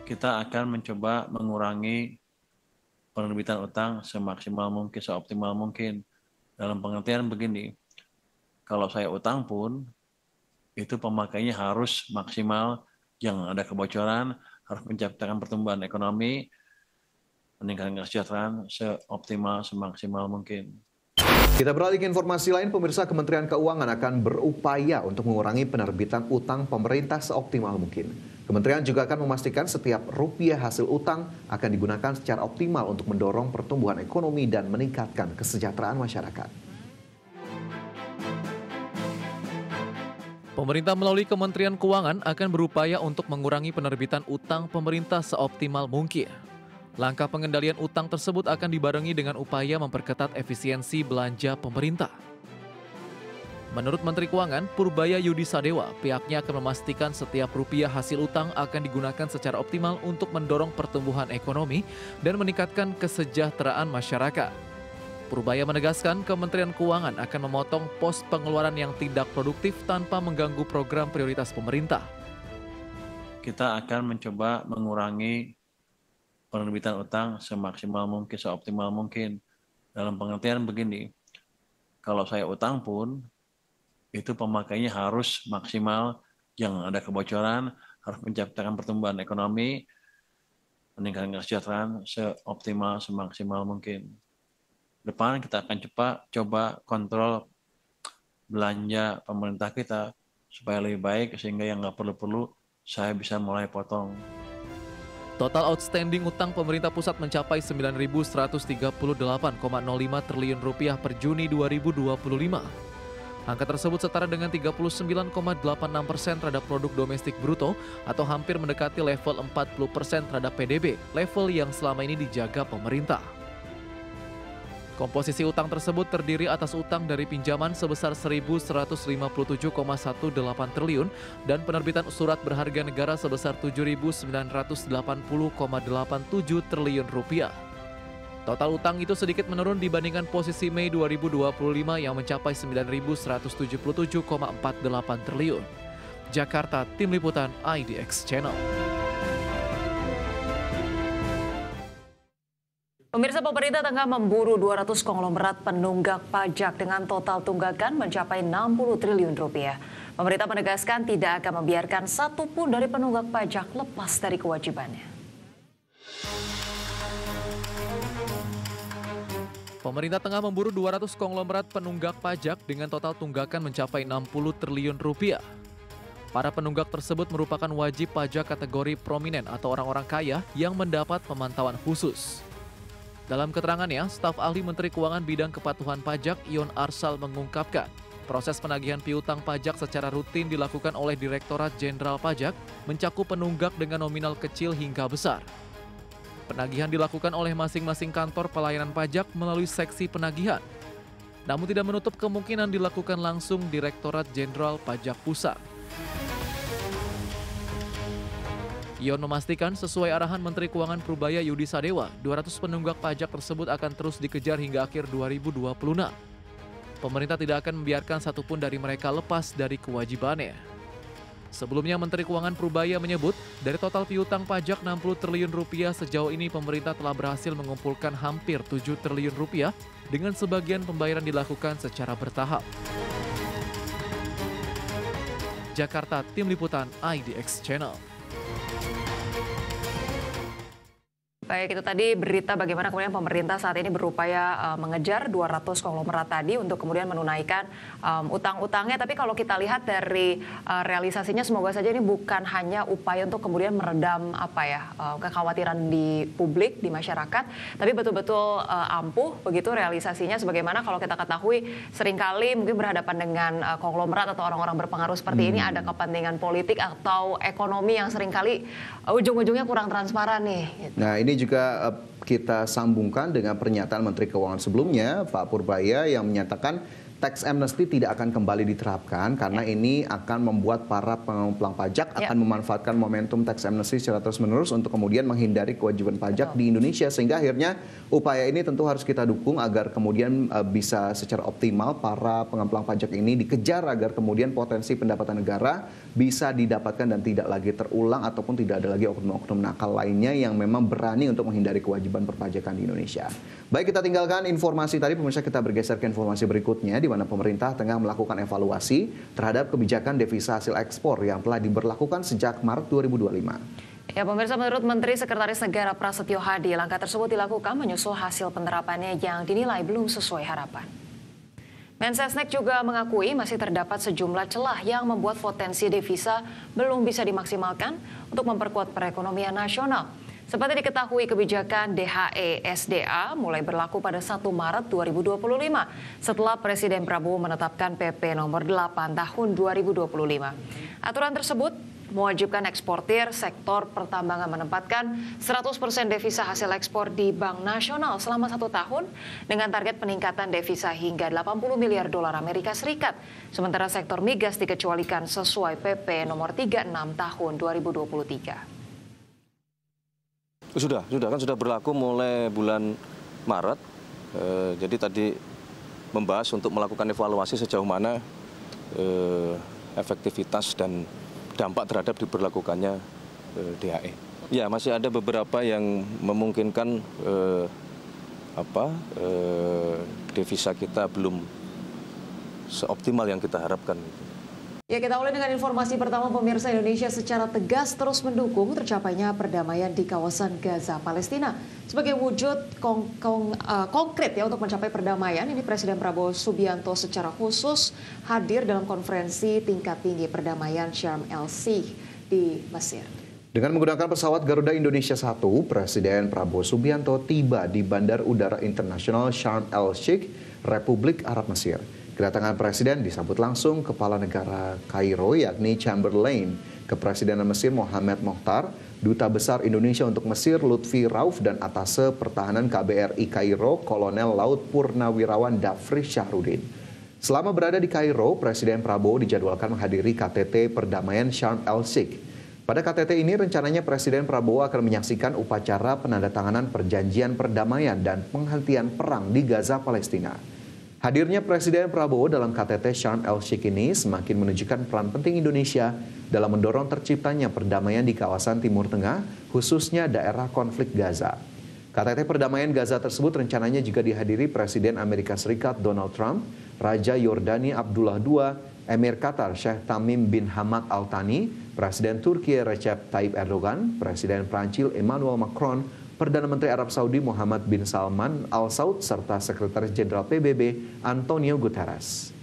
kita akan mencoba mengurangi penerbitan utang semaksimal mungkin, seoptimal mungkin. Dalam pengertian begini, kalau saya utang pun, itu pemakainya harus maksimal, jangan ada kebocoran, harus menciptakan pertumbuhan ekonomi, meningkatkan kesejahteraan seoptimal, semaksimal mungkin. Kita beralih ke informasi lain, pemirsa. Kementerian Keuangan akan berupaya untuk mengurangi penerbitan utang pemerintah seoptimal mungkin. Kementerian juga akan memastikan setiap rupiah hasil utang akan digunakan secara optimal untuk mendorong pertumbuhan ekonomi dan meningkatkan kesejahteraan masyarakat. Pemerintah melalui Kementerian Keuangan akan berupaya untuk mengurangi penerbitan utang pemerintah seoptimal mungkin. Langkah pengendalian utang tersebut akan dibarengi dengan upaya memperketat efisiensi belanja pemerintah. Menurut Menteri Keuangan, Purbaya Yudi Sadewa, pihaknya akan memastikan setiap rupiah hasil utang akan digunakan secara optimal untuk mendorong pertumbuhan ekonomi dan meningkatkan kesejahteraan masyarakat. Purbaya menegaskan Kementerian Keuangan akan memotong pos pengeluaran yang tidak produktif tanpa mengganggu program prioritas pemerintah. Kita akan mencoba mengurangi penerbitan utang semaksimal mungkin, seoptimal mungkin. Dalam pengertian begini, kalau saya utang pun, itu pemakainya harus maksimal, jangan ada kebocoran, harus menciptakan pertumbuhan ekonomi, meningkatkan kesejahteraan seoptimal, semaksimal mungkin. Depan kita akan coba kontrol belanja pemerintah kita supaya lebih baik, sehingga yang nggak perlu-perlu saya bisa mulai potong. Total outstanding utang pemerintah pusat mencapai 9.138,05 triliun rupiah per Juni 2025. Angka tersebut setara dengan 39,86% terhadap produk domestik bruto atau hampir mendekati level 40% terhadap PDB, level yang selama ini dijaga pemerintah. Komposisi utang tersebut terdiri atas utang dari pinjaman sebesar 1.157,18 triliun dan penerbitan surat berharga negara sebesar 7.980,87 triliun rupiah. Total utang itu sedikit menurun dibandingkan posisi Mei 2025 yang mencapai 9.177,48 triliun. Jakarta, Tim Liputan IDX Channel. Pemirsa, pemerintah tengah memburu 200 konglomerat penunggak pajak dengan total tunggakan mencapai 60 triliun rupiah. Pemerintah menegaskan tidak akan membiarkan satupun dari penunggak pajak lepas dari kewajibannya. Pemerintah tengah memburu 200 konglomerat penunggak pajak dengan total tunggakan mencapai 60 triliun rupiah. Para penunggak tersebut merupakan wajib pajak kategori prominent atau orang-orang kaya yang mendapat pemantauan khusus. Dalam keterangannya, staf ahli Menteri Keuangan bidang kepatuhan pajak Yon Arsal mengungkapkan, proses penagihan piutang pajak secara rutin dilakukan oleh Direktorat Jenderal Pajak mencakup penunggak dengan nominal kecil hingga besar. Penagihan dilakukan oleh masing-masing kantor pelayanan pajak melalui seksi penagihan. Namun tidak menutup kemungkinan dilakukan langsung Direktorat Jenderal Pajak Pusat. Yon memastikan sesuai arahan Menteri Keuangan Purbaya Yudi Sadewa, 200 penunggak pajak tersebut akan terus dikejar hingga akhir 2026. Pemerintah tidak akan membiarkan satupun dari mereka lepas dari kewajibannya. Sebelumnya Menteri Keuangan Purbaya menyebut, dari total piutang pajak 60 triliun rupiah sejauh ini pemerintah telah berhasil mengumpulkan hampir 7 triliun rupiah dengan sebagian pembayaran dilakukan secara bertahap. Jakarta, Tim Liputan IDX Channel. Baik, itu tadi berita bagaimana kemudian pemerintah saat ini berupaya mengejar 200 konglomerat tadi untuk kemudian menunaikan utang-utangnya. Tapi kalau kita lihat dari realisasinya, semoga saja ini bukan hanya upaya untuk kemudian meredam kekhawatiran di publik, di masyarakat, tapi betul-betul ampuh begitu realisasinya. Sebagaimana kalau kita ketahui seringkali mungkin berhadapan dengan konglomerat atau orang-orang berpengaruh seperti ini ada kepentingan politik atau ekonomi yang seringkali ujung-ujungnya kurang transparan nih. Gitu. Nah, ini juga kita sambungkan dengan pernyataan Menteri Keuangan sebelumnya, Pak Purbaya, yang menyatakan tax amnesty tidak akan kembali diterapkan karena ini akan membuat para pengemplang pajak akan memanfaatkan momentum tax amnesty secara terus-menerus untuk kemudian menghindari kewajiban pajak di Indonesia, sehingga akhirnya upaya ini tentu harus kita dukung agar kemudian bisa secara optimal para pengemplang pajak ini dikejar agar kemudian potensi pendapatan negara bisa didapatkan dan tidak lagi terulang ataupun tidak ada lagi oknum-oknum nakal lainnya yang memang berani untuk menghindari kewajiban perpajakan di Indonesia. Baik, kita tinggalkan informasi tadi, pemirsa, kita bergeser ke informasi berikutnya di mana pemerintah tengah melakukan evaluasi terhadap kebijakan devisa hasil ekspor yang telah diberlakukan sejak Maret 2025. Ya, pemirsa, menurut Menteri Sekretaris Negara Prasetyo Hadi, langkah tersebut dilakukan menyusul hasil penerapannya yang dinilai belum sesuai harapan. Mensesnek juga mengakui masih terdapat sejumlah celah yang membuat potensi devisa belum bisa dimaksimalkan untuk memperkuat perekonomian nasional. Seperti diketahui, kebijakan DHE SDA mulai berlaku pada 1 Maret 2025 setelah Presiden Prabowo menetapkan PP nomor 8 tahun 2025. Aturan tersebut mewajibkan eksportir sektor pertambangan menempatkan 100% devisa hasil ekspor di Bank Nasional selama 1 tahun dengan target peningkatan devisa hingga 80 miliar dolar Amerika Serikat. Sementara sektor migas dikecualikan sesuai PP nomor 36 tahun 2023. Sudah berlaku mulai bulan Maret. Jadi tadi membahas untuk melakukan evaluasi sejauh mana efektivitas dan dampak terhadap diberlakukannya DHE. Ya, masih ada beberapa yang memungkinkan devisa kita belum seoptimal yang kita harapkan. Ya, kita mulai dengan informasi pertama, pemirsa. Indonesia secara tegas terus mendukung tercapainya perdamaian di kawasan Gaza, Palestina. Sebagai wujud konkret ya untuk mencapai perdamaian, ini Presiden Prabowo Subianto secara khusus hadir dalam konferensi tingkat tinggi perdamaian Sharm el-Sheikh di Mesir. Dengan menggunakan pesawat Garuda Indonesia 1, Presiden Prabowo Subianto tiba di Bandar Udara Internasional Sharm el-Sheikh, Republik Arab Mesir. Kedatangan Presiden disambut langsung Kepala Negara Kairo yakni Chamberlain, Kepresidenan Mesir Mohamed Mokhtar, Duta Besar Indonesia untuk Mesir Lutfi Rauf, dan Atase Pertahanan KBRI Kairo Kolonel Laut Purnawirawan Dafri Syahrudin. Selama berada di Kairo, Presiden Prabowo dijadwalkan menghadiri KTT Perdamaian Sharm el-Sheikh. Pada KTT ini rencananya Presiden Prabowo akan menyaksikan upacara penandatanganan perjanjian perdamaian dan penghentian perang di Gaza, Palestina. Hadirnya Presiden Prabowo dalam KTT Sharm el-Sheikh ini semakin menunjukkan peran penting Indonesia dalam mendorong terciptanya perdamaian di kawasan Timur Tengah, khususnya daerah konflik Gaza. KTT Perdamaian Gaza tersebut rencananya juga dihadiri Presiden Amerika Serikat Donald Trump, Raja Yordani Abdullah II, Emir Qatar Sheikh Tamim bin Hamad Al Thani, Presiden Turki Recep Tayyip Erdogan, Presiden Prancis Emmanuel Macron, Perdana Menteri Arab Saudi Muhammad bin Salman Al Saud, serta Sekretaris Jenderal PBB Antonio Guterres.